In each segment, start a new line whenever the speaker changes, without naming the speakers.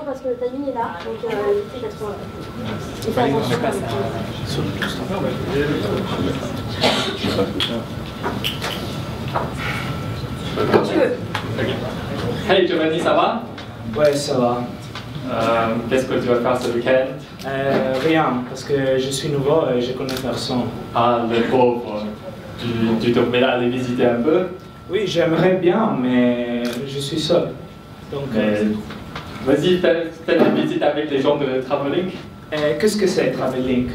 parce que le timing est là, donc évitez d'être... Et faites attention quand tu veux.
Hey Giovanni, ça va?
Ouais, ça va.
Qu'est-ce que tu vas faire ce week-end?
Rien, parce que je suis nouveau et je connais personne.
Ah, le pauvre. Tu devrais aller visiter un peu?
Oui, j'aimerais bien, mais je suis seul. Donc,
vas-y, fais une visite avec les gens de Travelink.
Qu'est-ce que c'est, Travelink?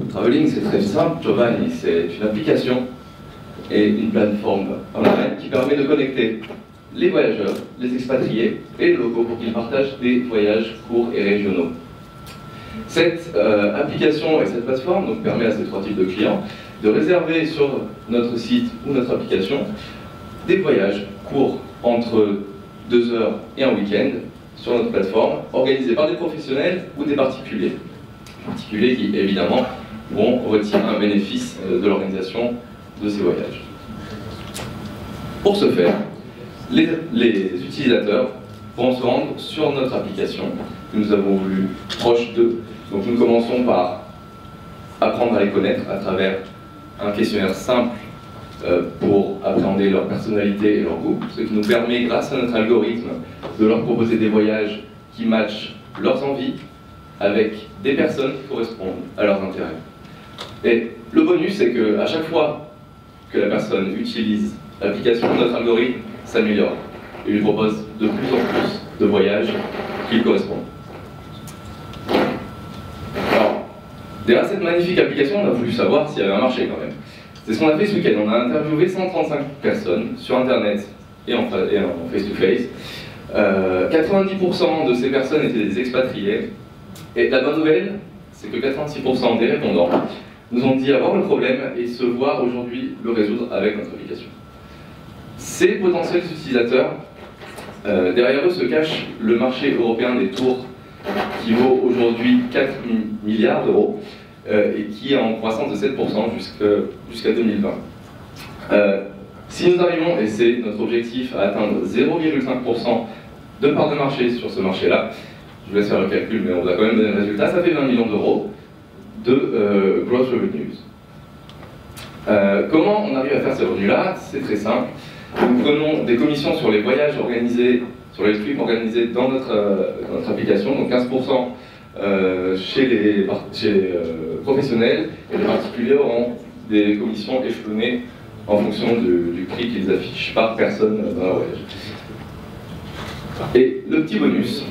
Travelink, c'est très simple, Giovanni. C'est une application et une plateforme online qui permet de connecter les voyageurs, les expatriés et les locaux pour qu'ils partagent des voyages courts et régionaux. Cette application et cette plateforme donc, permet à ces trois types de clients de réserver sur notre site ou notre application des voyages courts entre 2 heures et un week-end sur notre plateforme, organisés par des professionnels ou des particuliers. Particuliers qui, évidemment, vont retirer un bénéfice de l'organisation de ces voyages. Pour ce faire, les utilisateurs vont se rendre sur notre application que nous avons voulu proche d'eux. Donc nous commençons par apprendre à les connaître à travers un questionnaire simple pour appréhender leur personnalité et leur goût, ce qui nous permet, grâce à notre algorithme, de leur proposer des voyages qui matchent leurs envies avec des personnes qui correspondent à leurs intérêts. Et le bonus, c'est qu'à chaque fois que la personne utilise l'application, notre algorithme s'améliore et lui propose de plus en plus de voyages qui lui correspondent. Alors, derrière cette magnifique application, on a voulu savoir s'il y avait un marché quand même. C'est ce qu'on a fait ce week-end. On a interviewé 135 personnes sur Internet et en face-to-face. 90% de ces personnes étaient des expatriés. Et la bonne nouvelle, c'est que 86% des répondants nous ont dit avoir le problème et se voir aujourd'hui le résoudre avec notre application. Ces potentiels utilisateurs, derrière eux se cache le marché européen des tours qui vaut aujourd'hui 4 milliards d'euros et qui est en croissance de 7% jusqu'à 2020. Si nous arrivons, et c'est notre objectif, à atteindre 0,5% de part de marché sur ce marché-là, je vous laisse faire le calcul, mais on va quand même donner le résultat, ça fait 20 millions d'euros de gross revenues. Comment on arrive à faire ces revenus-là? C'est très simple. Nous prenons des commissions sur les voyages organisés, sur les trips organisés dans notre application, donc 15% chez les professionnels, et les particuliers auront des commissions échelonnées en fonction du prix qu'ils affichent par personne dans leur voyage. Et le petit bonus,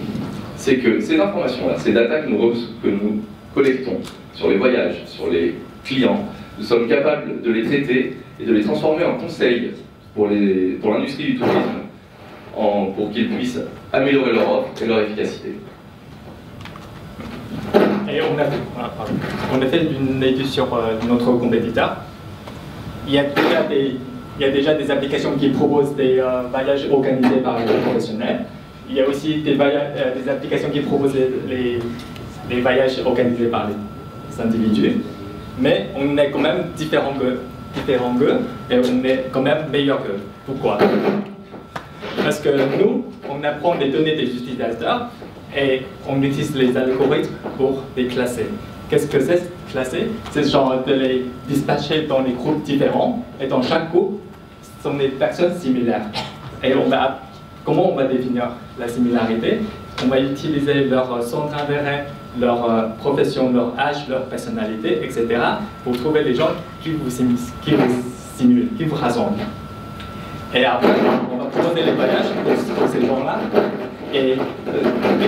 c'est que ces informations-là, ces datas que nous collectons sur les voyages, sur les clients, nous sommes capables de les traiter et de les transformer en conseils pour l'industrie du tourisme, pour qu'ils puissent améliorer leur offre et leur efficacité.
Et on a fait une étude sur notre compétiteur. Il y a déjà des applications qui proposent des voyages organisés par les professionnels. Il y a aussi des applications qui proposent les voyages organisés par les individus. Mais on est quand même différents qu'eux et on est quand même meilleurs qu'eux. Pourquoi? Parce que nous, on apprend les données des utilisateurs et on utilise les algorithmes pour les classer. Qu'est-ce que c'est classer? C'est genre de les dispatcher dans des groupes différents et dans chaque groupe, ce sont des personnes similaires. Et comment on va définir la similarité? On va utiliser leur centre d'intérêt, leur profession, leur âge, leur personnalité, etc. pour trouver les gens qui vous simulent, qui vous rassemblent. Et après, on va proposer les voyages pour ces gens-là et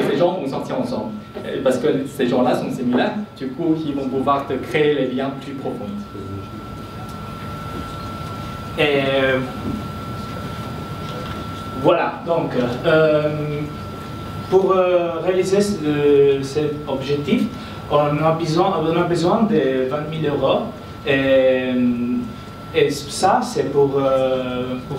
ces gens vont sortir ensemble. Et parce que ces gens-là sont similaires, du coup, ils vont pouvoir te créer les liens plus profonds.
Et voilà, donc pour réaliser cet objectif, on a besoin de 20 000 euros. Et ça, c'est pour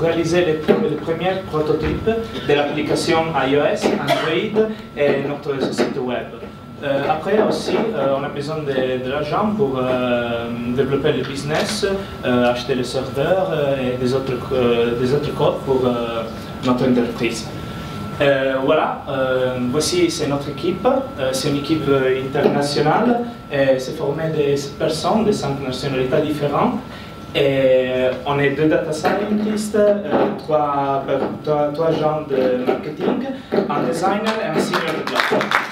réaliser le premier prototype de l'application iOS, Android et notre site web. Après aussi, on a besoin de l'argent pour développer le business, acheter le serveur et des autres codes pour notre entreprise. Voilà, voici c'est notre équipe. C'est une équipe internationale. C'est formé de 7 personnes de 5 nationalités différentes. Et on est 2 data scientists, 3 gens de marketing, un designer et un senior developer.